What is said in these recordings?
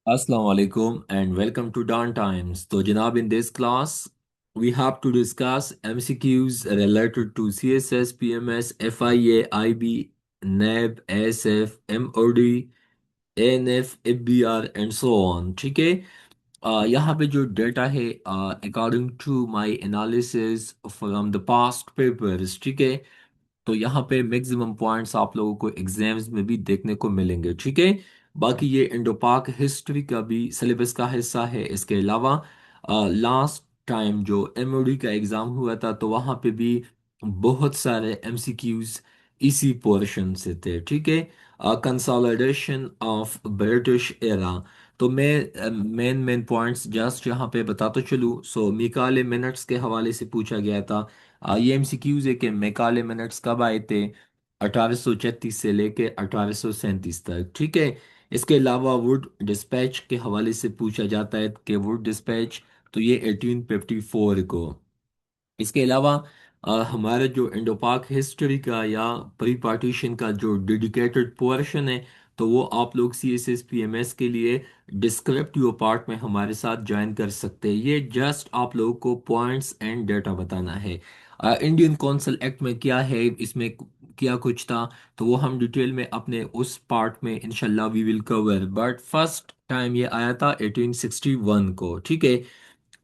Assalamu alaikum and welcome to Dawn Times. So, Janab, in this class, we have to discuss MCQs related to CSS, PMS, FIA, IB, NAB, ASF, MOD, ANF, FBR and so on. ठीक है यहाँ पे जो data है according to my analysis from the past papers ठीक है। तो यहाँ पे मैक्सिमम पॉइंट्स आप लोगों को एग्जाम्स में भी देखने को मिलेंगे ठीक है। बाकी ये इंडो पाक हिस्ट्री का भी सिलेबस का हिस्सा है। इसके अलावा लास्ट टाइम जो एमओडी का एग्ज़ाम हुआ था तो वहाँ पे भी बहुत सारे एमसीक्यूज इसी पोर्शन से थे ठीक है। Consolidation of British era. तो मैं मेन मेन पॉइंट्स जस्ट यहाँ पे बताता चलूँ। सो मिकाले मिनट्स के हवाले से पूछा गया था। ये एमसीक्यूज है कि मैकाले मिनट्स कब आए थे 1836 से लेके 1837 तक ठीक है। इसके अलावा वुड डिस्पैच के हवाले से पूछा जाता है कि वुड डिस्पैच तो ये 1854 को। इसके अलावा हमारा जो इंडो पाक हिस्ट्री का या प्री पार्टीशन का जो डेडिकेटेड पोर्शन है तो वो आप लोग C S S P M S के लिए डिस्क्रिप्टिव पार्ट में हमारे साथ ज्वाइन कर सकते हैं। ये जस्ट आप लोगों को पॉइंट्स एंड डेटा बताना है। इंडियन कौंसल एक्ट में क्या है इसमें क्या कुछ था तो वो हम डिटेल में अपने उस पार्ट में इंशाल्लाह we will cover. But first time ये आया था 1861 को ठीक है।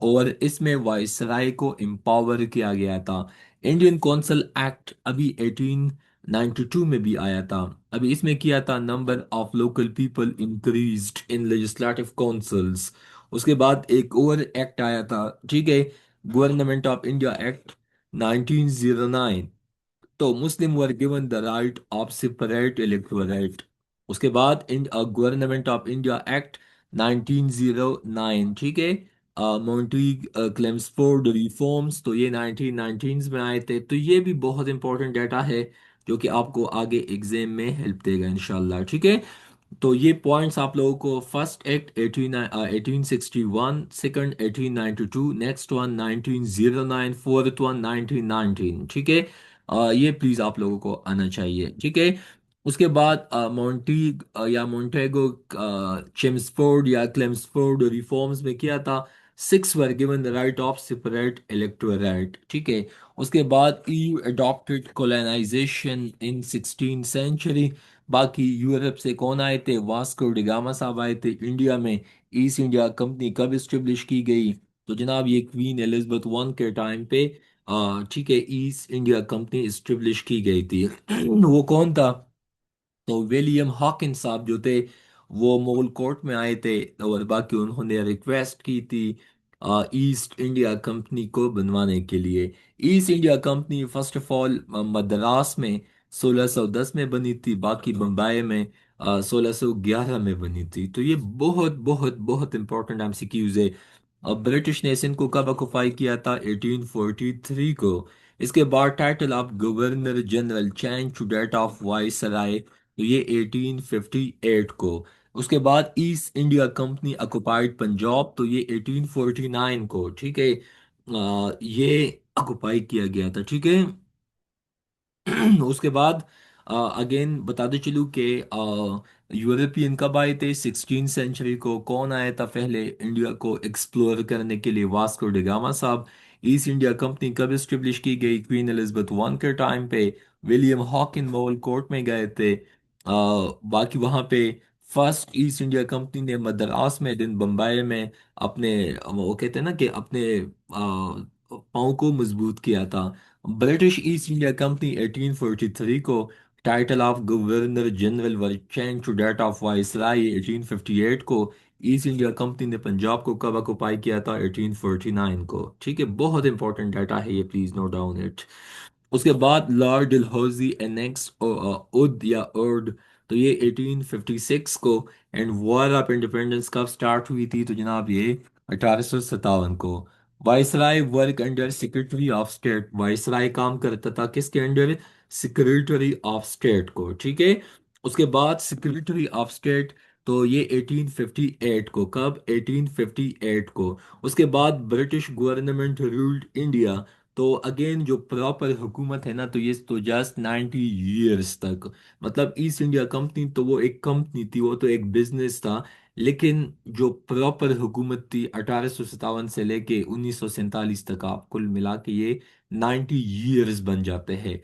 और इसमें वायसराय को एम्पावर किया गया था। इंडियन कौंसल एक्ट अभी 1892 में भी आया था। अभी इसमें किया था number of local people increased in legislative councils. उसके बाद एक और एक्ट आया था ठीक है, गवर्नमेंट ऑफ इंडिया एक्ट 1909। तो Muslim were given the right of separate electorate. उसके बाद in government of India act 1909 ठीक है। मॉन्टी क्लेम्सफोर्ड रिफॉर्म्स तो ये 1919 में आए थे। तो ये भी बहुत इंपॉर्टेंट डाटा है जो कि आपको आगे एग्जाम में हेल्प देगा इंशाल्लाह ठीक है। तो ये पॉइंट्स आप लोगों को first act 1861, second 1892, next one 1909, fourth one 1919 ठीक है। ये प्लीज आप लोगों को आना चाहिए ठीक है। उसके बाद मोंटी या मोंटेगो चेम्सफोर्ड या क्लेम्सफोर्ड रिफॉर्म्स में किया था। Six were given the right of separate electorate ठीक है। उसके बाद ईयू अडॉप्टेड कोलोनाइजेशन इन 16th सेंचुरी। बाकी यूरोप से कौन आए थे, वास्को डिगामा साहब आए थे इंडिया में। ईस्ट इंडिया कंपनी कब इस्टेब्लिश की गई तो जनाब ये क्वीन एलिजाबेथ वन के टाइम पे ठीक है ईस्ट इंडिया कंपनी इस्टेब्लिश की गई थी। वो कौन था तो विलियम हॉकिंस साहब जो थे वो मुगल कोर्ट में आए थे और बाकी उन्होंने रिक्वेस्ट की थी ईस्ट इंडिया कंपनी को बनवाने के लिए। East India company first of all Madras में 1610 में बनी थी, बाकी बम्बई में 1611 में बनी थी। तो ये बहुत बहुत बहुत इंपॉर्टेंट एमसीक्यूज है। अब ब्रिटिश ने इनको कब ऑक्युपाई किया था 1843 को। इसके बाद title of governor general change to that of viceroy तो ये 1858 को। उसके बाद East India Company occupied Punjab तो ये 1849 को ठीक है। ये ऑक्युपाई किया गया था ठीक है। उसके बाद अगेन बताते चलूँ कि यूरोपियन कब आए थे 16th सेंचुरी को। कौन आया था पहले इंडिया को एक्सप्लोर करने के लिए, वास्को डिगामा साहब। ईस्ट इंडिया कंपनी कब इस्टेब्लिश की गई, क्वीन एलिजाबेथ वन के टाइम पे। विलियम हॉकिन मोल कोर्ट में गए थे। बाकी वहाँ पे फर्स्ट ईस्ट इंडिया कंपनी ने मद्रास में दिन बम्बई में अपने वो कहते हैं ना कि अपने पाँव को मजबूत किया था। ब्रिटिश ईस्ट इंडिया कंपनी 1843 को। Title of governor general were change to that of viceroy 1858 को। ईस्ट इंडिया कंपनी ने पंजाब को कब ऑक्युपाई किया था 1849 को ठीक है। बहुत इंपॉर्टेंट डाटा है ये, प्लीज नोट डाउन इट। उसके बाद लॉर्ड डलहौजी एनेक्स उद या उर्द तो ये 1856 को। एंड वॉर ऑफ इंडिपेंडेंस कब स्टार्ट हुई थी तो जनाब ये 1857 को। Viceroy work under secretary of state. Viceroy काम करता था किसके अंडर, सेक्रेटरी ऑफ स्टेट को ठीक है। उसके बाद सेक्रेटरी ऑफ स्टेट तो ये 1858 को। कब 1858 को। उसके बाद ब्रिटिश गवर्नमेंट रूल्ड इंडिया तो अगेन जो प्रॉपर हुकूमत है ना, तो ये तो जस्ट 90 ईयर्स तक, मतलब ईस्ट इंडिया कंपनी तो वो एक कंपनी थी, वो तो एक बिजनेस था। लेकिन जो प्रॉपर हुकूमत थी 1857 से लेके 1947 तक, आप कुल मिला के ये 90 ईयर्स बन जाते हैं।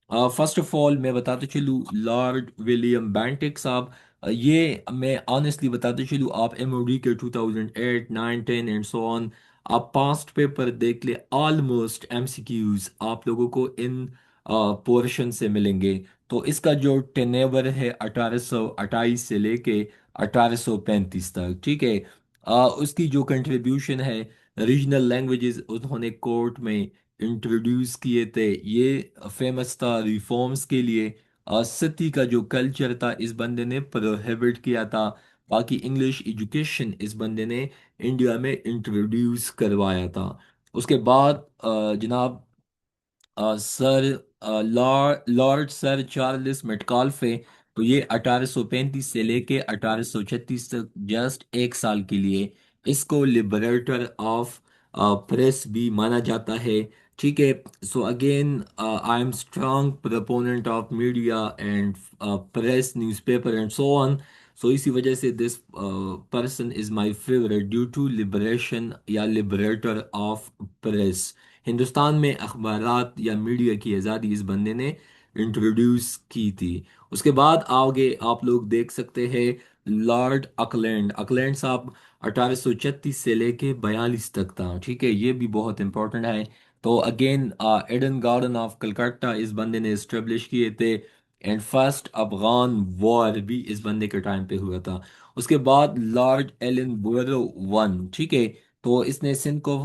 फर्स्ट ऑफ ऑल मैं बताते चलूँ, लॉर्ड विलियम बेंटिक साहब, ये मैं ऑनेस्टली बताते चलूँ, आप एमओडी के 2008 9 10 एंड सो ऑन, आप पास्ट पेपर देख ले, ऑलमोस्ट एमसीक्यूज आप लोगों को इन पोर्शन से मिलेंगे। तो इसका जो टेनेवर है 1828 से लेके 1835 तक, ठीक है। उसकी जो कंट्रीब्यूशन है, रीजनल लैंग्वेजेस उन्होंने कोर्ट में इंट्रोड्यूस किए थे, ये फेमस था रिफॉर्म्स के लिए। सती का जो कल्चर था इस बंदे ने प्रोहिबिट किया था। बाकी इंग्लिश एजुकेशन इस बंदे ने इंडिया में इंट्रोड्यूस करवाया था। उसके बाद जनाब सर लॉर्ड सर चार्ल्स मेटकाल्फे, तो ये 1835 से लेके 1836 तक, जस्ट एक साल के लिए, इसको लिबरेटर ऑफ प्रेस भी माना जाता है। ठीक है। So again I am strong proponent of media and press, newspaper and so on. So इसी वजह से this person is my favourite due to liberation या लिबरेटर ऑफ प्रेस। हिंदुस्तान में अखबारात या मीडिया की आज़ादी इस बंदे ने इंट्रोड्यूस की थी। उसके बाद आगे आप लोग देख सकते हैं लॉर्ड अकलैंड। अकलैंड साहब 1836 से लेके 42 तक था, ठीक है, ये भी बहुत इंपॉर्टेंट है। तो again Eden Garden of Calcutta इस बंदे ने इस्टेब्लिश किए थे, एंड फर्स्ट अफगान वॉर भी इस बंदे के टाइम पे हुआ था। उसके बाद लॉर्ड एलन बोरो वन, ठीक है, तो इसने सिंध को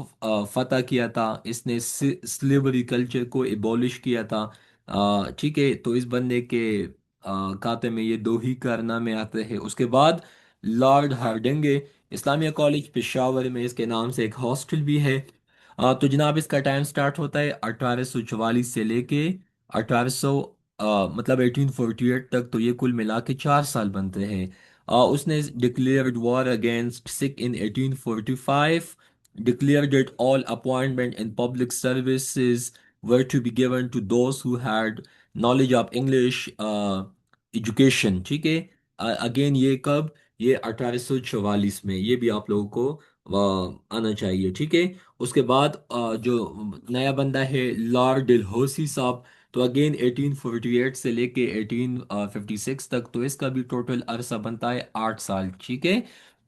फतह किया था, इसने स्लेवरी कल्चर को एबॉलिश किया था। ठीक है, तो इस बंदे के खाते में ये दो ही कारनामे आते हैं। उसके बाद लॉर्ड हार्डिंगे, इस्लामिया कॉलेज पेशावर में इसके नाम से एक हॉस्टल भी है। तो जनाब इसका टाइम स्टार्ट होता है 1844 से लेके 1800, मतलब 1848 तक, तो ये कुल मिला के 4 साल बनते हैं। उसने declared war against Sikh in 1845, declared that all appointment in public services were to be given to those who had knowledge of English education, ठीक है। अगेन ये कब, ये 1844 में, ये भी आप लोगों को आना चाहिए, ठीक है। उसके बाद जो नया बंदा है लॉर्ड डलहौसी साहब, तो अगेन 1848 से लेके 1856 तक, तो इसका भी टोटल अरसा बनता है 8 साल, ठीक है।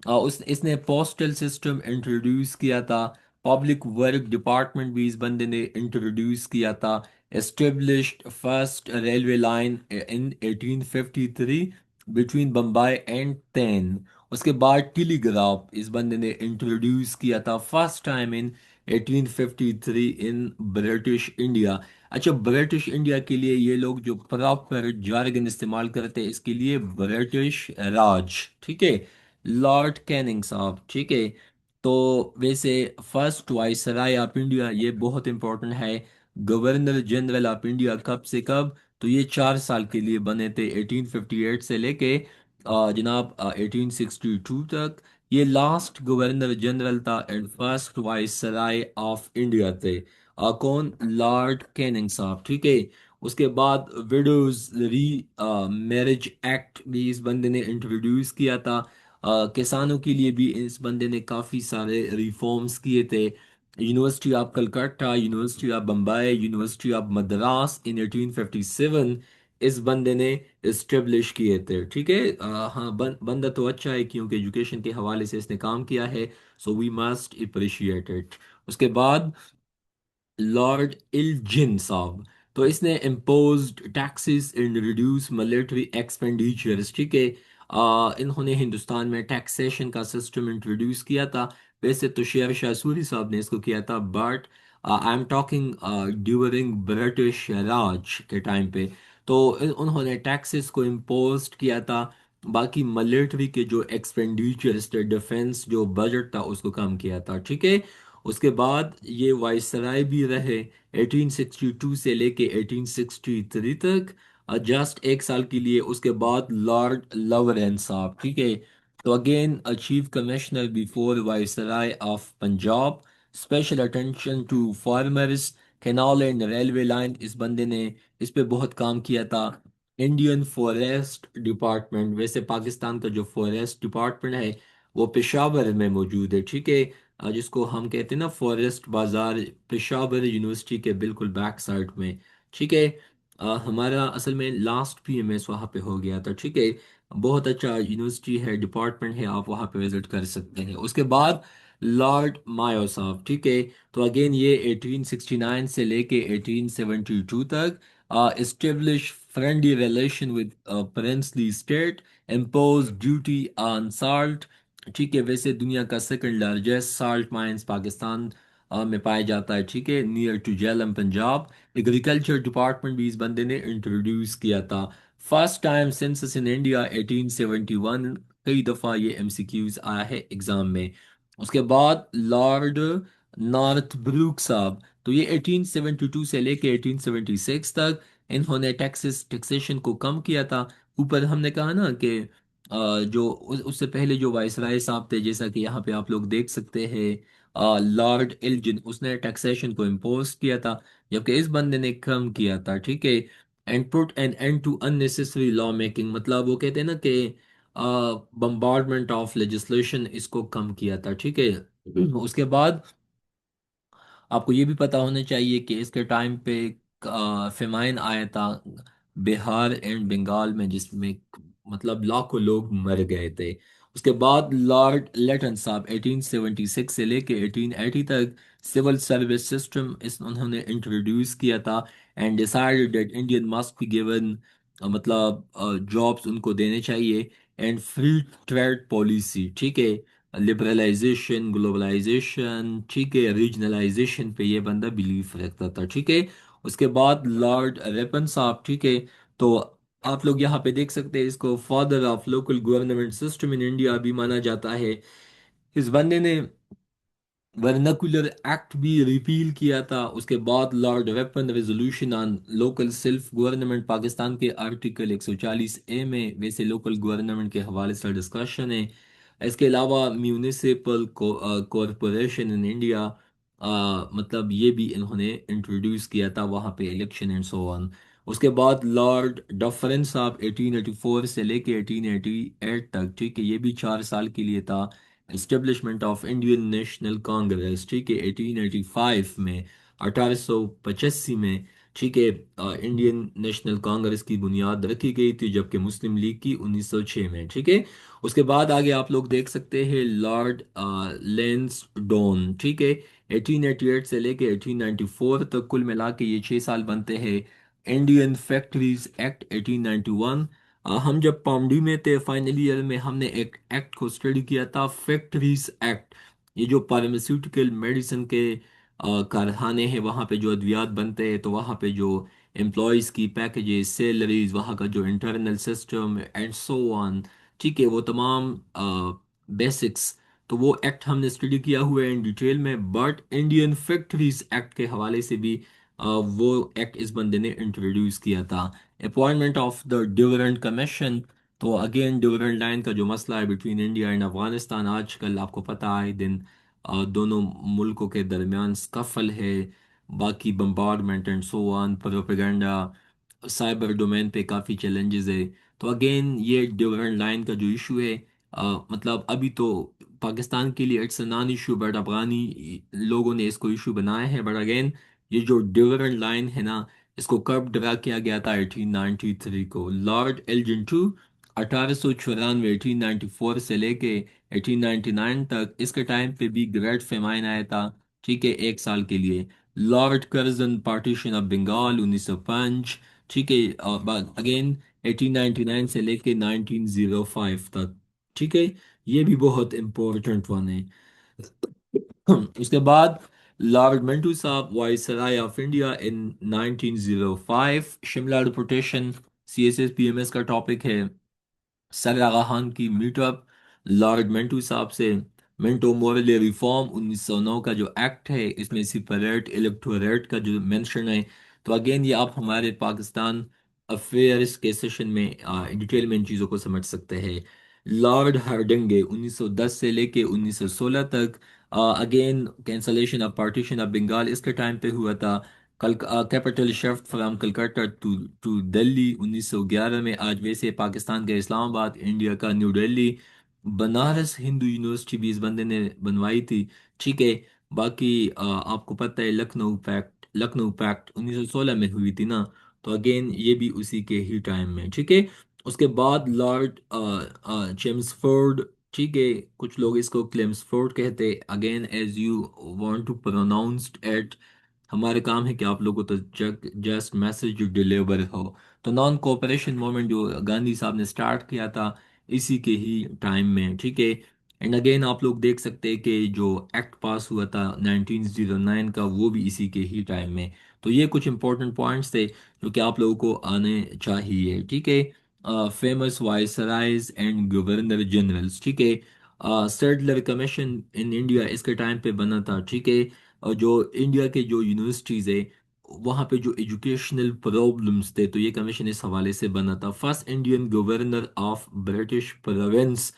उस इसने पोस्टल सिस्टम इंट्रोड्यूस किया था, पब्लिक वर्क डिपार्टमेंट भी इस बंदे ने इंट्रोड्यूस किया था, established first railway line in 1853 between Bombay and तैन। उसके बाद टेलीग्राफ इस बंदे ने इंट्रोड्यूस किया था first time in 1853 in British India. अच्छा, ब्रिटिश इंडिया के लिए ये लोग जो प्रॉपर जार्गन इस्तेमाल करते हैं, इसके लिए ब्रिटिश राज, ठीक है, लॉर्ड कैनिंग साहब, ठीक है। तो वैसे फर्स्ट वाइसराय ऑफ इंडिया ये बहुत इंपॉर्टेंट है। गवर्नर जनरल ऑफ इंडिया कब से कब, तो ये 4 साल के लिए बने थे, 1858 से लेके जनाब 1862 तक। ये लास्ट गवर्नर जनरल था and first viceroy of India थे। कौन, लॉर्ड कैनिंग साहब, ठीक है। उसके बाद विडोज री मैरिज एक्ट भी इस बंदे ने इंट्रोड्यूस किया था। किसानों के लिए भी इस बंदे ने काफ़ी सारे रिफॉर्म्स किए थे। University of Calcutta, University of Bombay, University of Madras in 1857 इस बंदे ने इस्टेब्लिश किए थे, ठीक है। हाँ, बंदा तो अच्छा है क्योंकि एजुकेशन के हवाले से इसने काम किया है, so we must appreciate it. उसके बाद लॉर्ड इल्जिन साहब, तो इसने imposed taxes and reduce military expenditures, ठीक है। इन्होंने हिंदुस्तान में टैक्सेशन का सिस्टम इंट्रोड्यूस किया था। वैसे तो शेर शाह सूरी साहब ने इसको किया था, but I am talking during British Raj के टाइम पे। तो उन्होंने टैक्सेस को इम्पोज किया था। बाकी मिलिट्री के जो एक्सपेंडिचर्स थे, डिफेंस जो बजट था, उसको कम किया था, ठीक है। उसके बाद ये वायसराय भी रहे 1862 से लेके 1863 तक, जस्ट एक साल के लिए। उसके बाद लॉर्ड लॉरेंस साहब, ठीक है, तो again chief commissioner before viceroy of Punjab, special attention to farmers, canal and railway line इस बंदे ने इस पे बहुत काम किया था। इंडियन फॉरेस्ट डिपार्टमेंट, वैसे पाकिस्तान का जो फॉरेस्ट डिपार्टमेंट है वो पेशावर में मौजूद है, ठीक है। जिसको हम कहते हैं ना फॉरेस्ट बाजार, पेशावर यूनिवर्सिटी के बिल्कुल बैक साइड में, ठीक है। हमारा असल में लास्ट पीएमएस वहाँ पे हो गया था, ठीक है। बहुत अच्छा यूनिवर्सिटी है, डिपार्टमेंट है, आप वहाँ पे विजिट कर सकते हैं। उसके बाद लॉर्ड मायो साहब, ठीक है। तो अगेन ये 1869 से लेके 1872 तक establish friendly relation with princely state, impose duty on salt, ठीक है। वैसे दुनिया का second largest salt mines Pakistan में पाया जाता है, ठीक है, near to Jhelum Punjab. Agriculture department भी इस बंदे ने इंट्रोड्यूस किया था। First time census in India 1871, कई दफ़ा ये एमसीक्यूज आया है एग्जाम में। उसके बाद लॉर्ड नॉर्थ ब्रूक साहब, तो ये 1872 से लेके 1876 तक इन्होंने टैक्सेशन को कम किया था। ऊपर हमने कहा ना कि जो उससे पहले जो वायसराय साहब थे, जैसा कि यहाँ पे आप लोग देख सकते हैं, लॉर्ड एल्जिन, उसने टैक्सेशन को इम्पोज किया था, जबकि इस बंदे ने कम किया था, ठीक है। And put an end to unnecessary law making, मतलब वो कहते हैं ना कि बम्बार्डमेंट ऑफ लेजिस्लेशन, इसको कम किया था, ठीक है। उसके बाद आपको ये भी पता होना चाहिए कि इसके टाइम पे फेमाइन आया था बिहार एंड बंगाल में, जिसमें मतलब लाखों लोग मर गए थे। उसके बाद लॉर्ड लेटन साहब 1876 से लेके 1880 तक सिविल सर्विस सिस्टम इस उन्होंने इंट्रोड्यूस किया था, and decided that Indian must be given, मतलब जॉब्स उनको देने चाहिए, एंड फ्री ट्रेड पॉलिसी, ठीक है, लिबरलाइजेशन, ग्लोबलाइजेशन, ठीक है, रीजनलाइजेशन पे ये बंदा बिलीव रखता था, ठीक है। उसके बाद लॉर्ड रेपन साहब, ठीक है। तो आप लोग यहाँ पे देख सकते हैं, इसको father of local government system in India भी माना जाता है। इस बंदे ने वर्नाकुलर एक्ट भी रिपील किया था। उसके बाद Lord weapon resolution on local self government, Pakistan के आर्टिकल 140 ए में वैसे लोकल गवर्नमेंट के हवाले से डिस्कशन है। इसके अलावा म्यूनिसिपल कॉरपोरेशन इन इंडिया, मतलब ये भी इन्होंने इंट्रोड्यूस किया था वहाँ पे, इलेक्शन एंड सो ऑन। उसके बाद लॉर्ड डफरिन साहब 1884 से लेके 1888 तक, ठीक है, ये भी 4 साल के लिए था। Establishment of Indian national Congress, ठीक है, 1885 में, 1885 में, ठीक है, इंडियन नेशनल कांग्रेस की बुनियाद रखी गई थी, जबकि मुस्लिम लीग की 1906 में, ठीक है। उसके बाद आगे आप लोग देख सकते हैं लॉर्ड लेंसडोन, ठीक है, 1888 से लेके 1894 तक, कुल मिला के ये 6 साल बनते हैं। इंडियन फैक्ट्रीज एक्ट 1891, हम जब पॉमडी में थे फाइनल ईयर में, हमने एक एक्ट को स्टडी किया था, फैक्ट्रीज एक्ट। ये जो फार्मास्यूटिकल मेडिसिन के कारखाने हैं, वहाँ पे जो अद्वियात बनते हैं, तो वहाँ पे जो एम्प्लॉयज़ की पैकेजेस, सैलरीज, वहाँ का जो internal system and so on, ठीक है, वो तमाम बेसिक्स, तो वो एक्ट हमने स्टडी किया हुआ है इन डिटेल में। बट इंडियन फैक्ट्रीज एक्ट के हवाले से भी वो एक्ट इस बंदे ने इंट्रोड्यूस किया था। Appointment of the Durand commission, तो अगेन ड्यूरेंट लाइन का जो मसला है बिटवीन इंडिया एंड अफगानिस्तान, आजकल आपको पता है दिन दोनों मुल्कों के दरमियान स्कफल है, बाकी bombardment and so on, propaganda, cyber domain पे काफ़ी चैलेंजेस है। तो अगेन ये ड्यूरेंट लाइन का जो इशू है, मतलब अभी तो पाकिस्तान के लिए it's a non issue, but अफगानी लोगों ने इसको इशू बनाया है। बट अगेन ये जो ड्यूरेंट लाइन है ना, इसको कब ड्रा किया गया था? 1893 को। लॉर्ड एल्जिन टू 1894, 1894 से लेके 1899 तक, इसके टाइम पे भी ग्रेट फेमाइन आया था, ठीक है, 1 साल के लिए। Lord Curzon partition of Bengal 1905, ठीक है, और बाद अगेन 1899 से लेके 1905 तक, ठीक है। ये भी बहुत इंपॉर्टेंट वन है। उसके बाद लॉर्ड मिंटू साहब viceroy of India in 1905, Shimla deputation, CSS PMS का टॉपिक है। सर आगा खान की मीटअप लॉर्ड मिंटू साहब से। मिंटो मोरले रिफॉर्म 1909 का जो एक्ट है, इसमें सिपरेट इलेक्टोरेट का जो मेंशन है। तो अगेन ये आप हमारे पाकिस्तान अफेयर्स के सेशन में डिटेल में इन चीज़ों को समझ सकते हैं। लॉर्ड हार्डिंगे 1910 से लेके 1916 तक, again cancellation of partition of Bengal इसके टाइम पे हुआ था। कल capital shift from Calcutta to to Delhi 1911 में। आज वैसे पाकिस्तान का इस्लामाबाद, इंडिया का न्यू दिल्ली। बनारस हिंदू यूनिवर्सिटी भी इस बंदे ने बनवाई थी। ठीक है। बाकी आपको पता है लखनऊ पैक्ट 1916 में हुई थी ना। तो अगेन ये भी उसी के ही टाइम में। ठीक है। उसके बाद लॉर्ड चेम्सफोर्ड। ठीक है। कुछ लोग इसको क्लेम्सफोर्ड कहते। Again as you want to pronounced it, हमारे काम है कि आप लोगों को तो जस्ट मैसेज डिलीवर हो। तो नॉन कोऑपरेशन मूवमेंट जो गांधी साहब ने स्टार्ट किया था इसी के ही टाइम में। ठीक है। एंड अगेन आप लोग देख सकते हैं कि जो एक्ट पास हुआ था 1909 का, वो भी इसी के ही टाइम में। तो ये कुछ इंपॉर्टेंट पॉइंट्स थे जो कि आप लोगों को आने चाहिए। ठीक है। Famous viceroys and governor generals. ठीक है। सेटलर कमीशन इन इंडिया इसके टाइम पे बना था। ठीक है। और जो इंडिया के जो यूनिवर्सिटीज़ है वहाँ पे जो एजुकेशनल प्रॉब्लम्स थे, तो ये कमीशन इस हवाले से बना था। First Indian governor of British province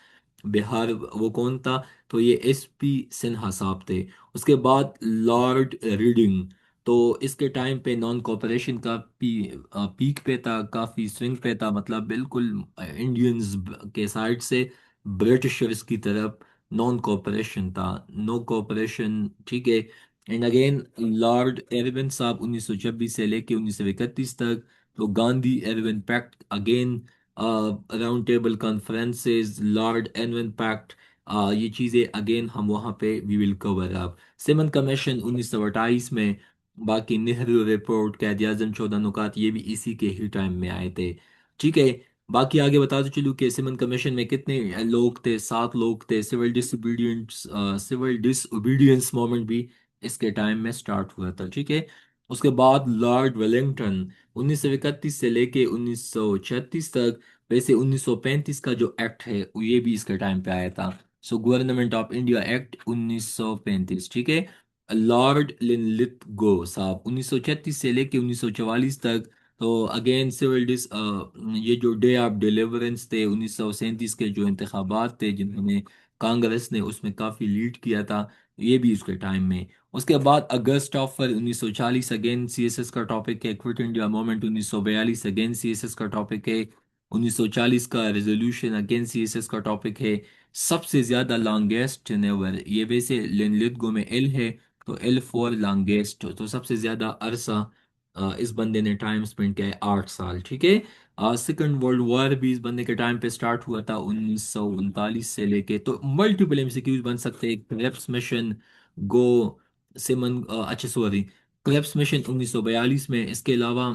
Bihar, वो कौन था? तो ये एसपी सिन्हा साहब थे। उसके बाद लॉर्ड रीडिंग। तो इसके टाइम पे नॉन कॉपरेशन का पीक पे था, काफ़ी स्विंग पे था, मतलब बिल्कुल इंडियंस के साइड से ब्रिटिशर्स की तरफ नॉन कॉपरेशन था, नो कॉपरेशन। ठीक है। एंड अगेन लॉर्ड एरविन साहब 1926 से लेके 1931 तक। तो Gandhi Irwin pact again, round table conferences, Lord Irwin pact, ये चीज़ें अगेन हम वहाँ पे we will cover up. Simon commission 1928 में। बाकी नेहरू रिपोर्ट, कैद आजम 14 नुकात, ये भी इसी के ही टाइम में आए थे। ठीक है। बाकी आगे बताते चलूँ कि सिमन कमीशन में कितने लोग थे? 7 लोग थे। सिविल डिसोबीडियंस मूवमेंट भी इसके टाइम में स्टार्ट हुआ था। ठीक है। उसके बाद लॉर्ड वेलिंगटन 1931 से लेके 1936 तक। वैसे 1935 का जो एक्ट है ये भी इसके टाइम पे आया था। So government of India act 1935। ठीक है। लॉर्ड लिनलिथगो साहब 1936 से लेके 1944 तक। तो अगेन ये जो डे ऑफ डिलीवरेंस थे 1937 के जो इंतखाबात थे जिन्होंने कांग्रेस ने उसमें काफ़ी लीड किया था, ये भी उसके टाइम में। उसके बाद अगस्त ऑफर 1940 अगेन सीएसएस का टॉपिक है। Quit India movement 1942 again CSS का टॉपिक है। 1940 का रेजोल्यूशन अगेन सीएसएस का टॉपिक है। सबसे ज्यादा लॉन्गेस्ट नेवर, ये वैसे लिनलिथगो में एल है, तो एल फॉर लॉन्गेस्ट, तो सबसे ज्यादा अरसा इस बंदे ने टाइम स्पेंड किया है 8 साल। ठीक है। सेकंड वर्ल्ड वॉर भी इस बंदे के टाइम पे स्टार्ट हुआ था 1939 से लेके। तो मल्टीपल एमसीक्यूज बन सकते हैं। क्रेप्स मिशन, गो, अच्छा सॉरी, क्रेप्स मिशन 1942 में। इसके अलावा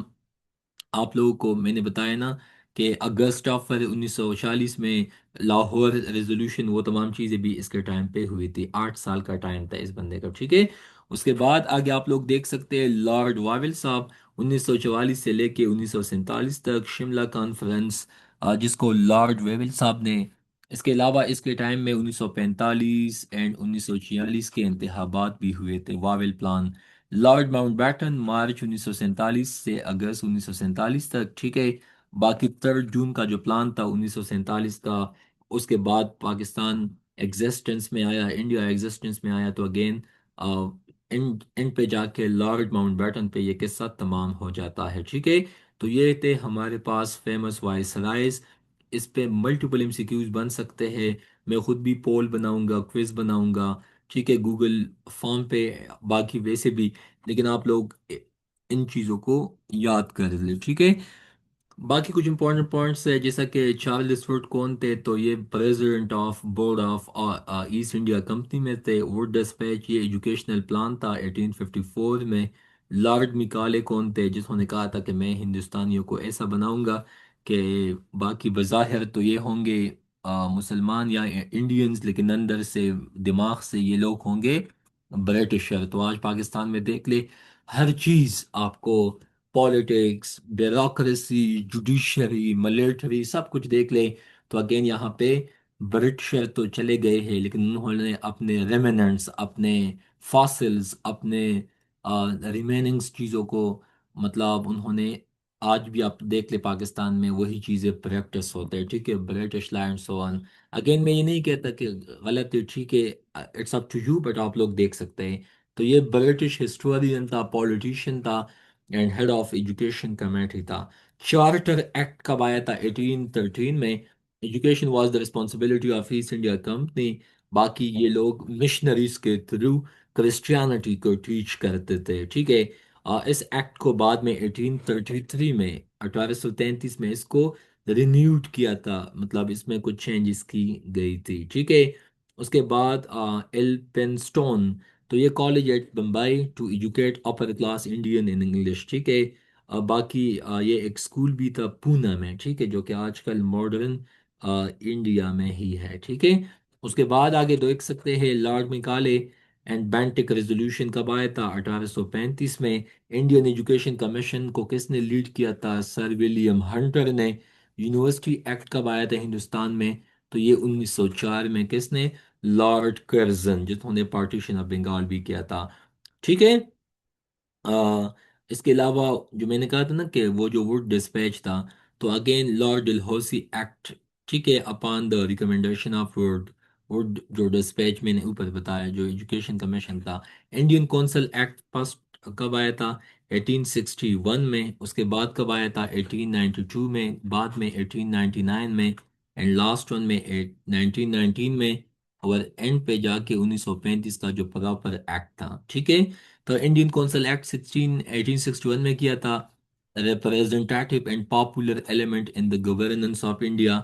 आप लोगों को मैंने बताया ना कि अगस्त ऑफ 1940 में लाहौर रेजोल्यूशन, वो तमाम चीज़ें भी इसके टाइम पे हुई थी। 8 साल का टाइम था इस बंदे का। ठीक है। उसके बाद आगे आप लोग देख सकते हैं लॉर्ड वावेल साहब 1944 से लेके 1947 तक शिमला कॉन्फ्रेंस, जिसको लॉर्ड वेवेल साहब ने। इसके अलावा इसके टाइम में 1945 एंड 1946 के इंतखाबात भी हुए थे, वावेल प्लान। लॉर्ड माउंटबेटन मार्च 1947 से अगस्त 1947 तक। ठीक है। बाकी 3 जून का जो प्लान था 1947 का, उसके बाद पाकिस्तान एग्जिस्टेंस में आया, इंडिया एग्जिस्टेंस में आया। तो अगेन एंड एंड पे जाके लॉर्ड माउंटबेटन पे ये किस्सा तमाम हो जाता है। ठीक है। तो ये थे हमारे पास फेमस वायसरायज। इस पे मल्टीपल एमसीक्यूज बन सकते हैं। मैं खुद भी पोल बनाऊंगा, क्विज बनाऊंगा। ठीक है, गूगल फॉर्म पे। बाकी वैसे भी, लेकिन आप लोग इन चीज़ों को याद कर ले। ठीक है। बाकी कुछ इंपॉर्टेंट पॉइंट्स है, जैसा कि चार्ल्स वुड कौन थे? तो ये president of board of East India company में थे। वुड डिस्पैच ये एजुकेशनल प्लान था 1854 में। लॉर्ड मिकाले कौन थे? जिन्होंने कहा था कि मैं हिंदुस्तानियों को ऐसा बनाऊंगा कि बाकी बज़ाहिर तो ये होंगे मुसलमान या इंडियंस, लेकिन अंदर से, दिमाग से ये लोग होंगे ब्रिटिशर। तो आज पाकिस्तान में देख ले, हर चीज़ आपको, पॉलिटिक्स, ब्यूरोक्रेसी, जुडिशरी, मिलिट्री, सब कुछ देख ले। तो अगेन यहाँ पे ब्रिटिशर तो चले गए हैं, लेकिन उन्होंने अपने रेमिनेंट्स, अपने फॉसिल्स, अपने रिमेनिंग्स चीज़ों को, मतलब उन्होंने, आज भी आप देख ले पाकिस्तान में वही चीज़ें प्रैक्टिस होते हैं। ठीक है, British land so on. Again मैं ये नहीं कहता कि गलत है, ठीक है, it's up to you, but आप लोग देख सकते हैं। तो ये ब्रिटिश हिस्टोरियन था, पॉलिटिशियन था, and head of education committee था। चार्टर एक्ट कब आया था? 1813 में। Education was the responsibility of East India Company. बाकी ये लोग मिशनरीज के थ्रू क्रिश्चियनिटी को टीच करते थे, ठीक है। इस एक्ट को बाद में 1833 में, 1833 में इसको रिन्यूड किया था, मतलब इसमें कुछ चेंजेस की गई थी, ठीक है। उसके बाद एल्फिंस्टन, तो ये college at Bombay to educate upper class Indian in English, ठीक है। बाकी ये एक स्कूल भी था पूना में, ठीक है, जो कि आजकल मॉडर्न इंडिया में ही है, ठीक है। उसके बाद आगे देख सकते हैं लॉर्ड मिकाले एंड बेंटिक रेजोल्यूशन कब आया था? 1835 में। इंडियन एजुकेशन कमीशन को किसने लीड किया था? सर विलियम हंटर ने। यूनिवर्सिटी एक्ट कब आया था हिंदुस्तान में? तो ये 1904 में। किसने? लॉर्ड कर्जन, जिन्होंने पार्टीशन ऑफ बंगाल भी किया था, ठीक है। आ, इसके अलावा जो मैंने कहा था ना कि वो जो वुड डिस्पैच था, तो अगेन लॉर्ड डलहौसी एक्ट, ठीक है, upon the recommendation of would. Would जो डिस्पैच मैंने ऊपर बताया, जो एजुकेशन कमीशन था। इंडियन कौंसल एक्ट फर्स्ट कब आया था? 1861 में। उसके बाद कब आया था? 1892 में। बाद में 1899 में। एंड लास्ट वन में 1919 में। और एंड पे जाके 1935 का जो प्रॉपर एक्ट था, ठीक है। तो इंडियन कौंसिल एक्ट 1861 में किया था। Representative and popular element in the governance of India.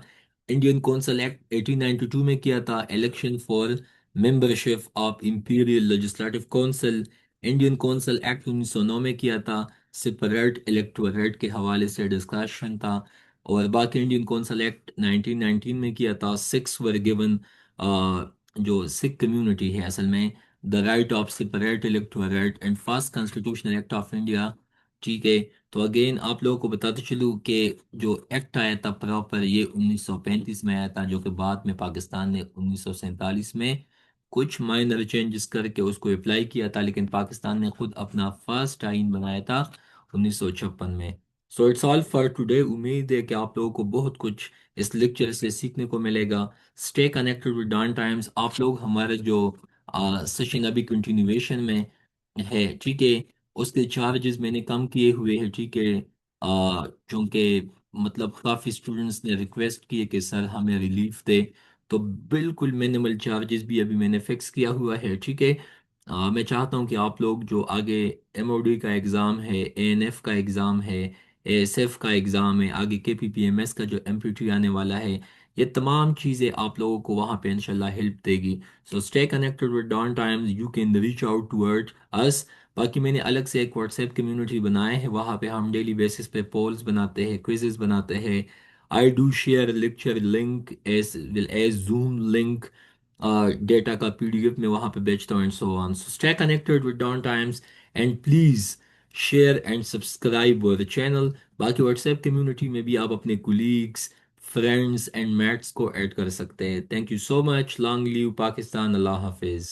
Indian council act 1892 में किया था। Election for membership of imperial legislative council. Indian council act 1909 में किया था। सेपरेट इलेक्टोरेट के हवाले से डिस्कशन था। और बाकी इंडियन कौंसिल एक्ट 1919 में किया था। सिक्स वर गिवन, जो सिख कम्युनिटी है असल में, the right of separate electorate and first constitutional act of India, ठीक है। तो अगेन आप लोगों को बताते चलूँ कि जो एक्ट आया था प्रॉपर, ये 1935 में आया था, जो कि बाद में पाकिस्तान ने 1947 में कुछ माइनर चेंजेस करके उसको अप्लाई किया था, लेकिन पाकिस्तान ने खुद अपना फर्स्ट आइन बनाया था 1956 में। So it's all for today. उम्मीद है कि आप लोगों को बहुत कुछ इस लेक्चर से सीखने को मिलेगा। Stay connected with don Times. आप लोग हमारे जो सेशन अभी कंटिन्यूएशन में है, ठीक है, उसके चार्जेस मैंने कम किए हुए हैं, ठीक है। क्योंकि मतलब काफ़ी स्टूडेंट्स ने रिक्वेस्ट की है कि सर हमें रिलीफ दे, तो बिल्कुल मिनिमल चार्जेस भी अभी मैंने फिक्स किया हुआ है, ठीक है। मैं चाहता हूँ कि आप लोग जो आगे एमओडी का एग्ज़ाम है, एएनएफ का एग्ज़ाम है, एएसएफ का एग्ज़ाम है, आगे केपीपीएमएस का जो एमपीटी आने वाला है, ये तमाम चीज़ें आप लोगों को वहाँ पे इंशाल्लाह हेल्प देगी। So stay connected with don Times, you can reach out toward us. बाकी मैंने अलग से एक व्हाट्सएप कम्युनिटी बनाया है, वहाँ पे हम डेली बेसिस पे पोल्स बनाते हैं, क्विजेस बनाते हैं। I do share lecture link as well as Zoom link, data का पीडीएफ में वहाँ पे बेचता हूँ and so on. So stay connected with don Times and please share and subscribe the channel. बाकी व्हाट्सएप कम्युनिटी में भी आप अपने कुलीग्स, फ्रेंड्स एंड मैट्स को ऐड कर सकते हैं। Thank you so much. Long live Pakistan. अल्लाह हाफिज़।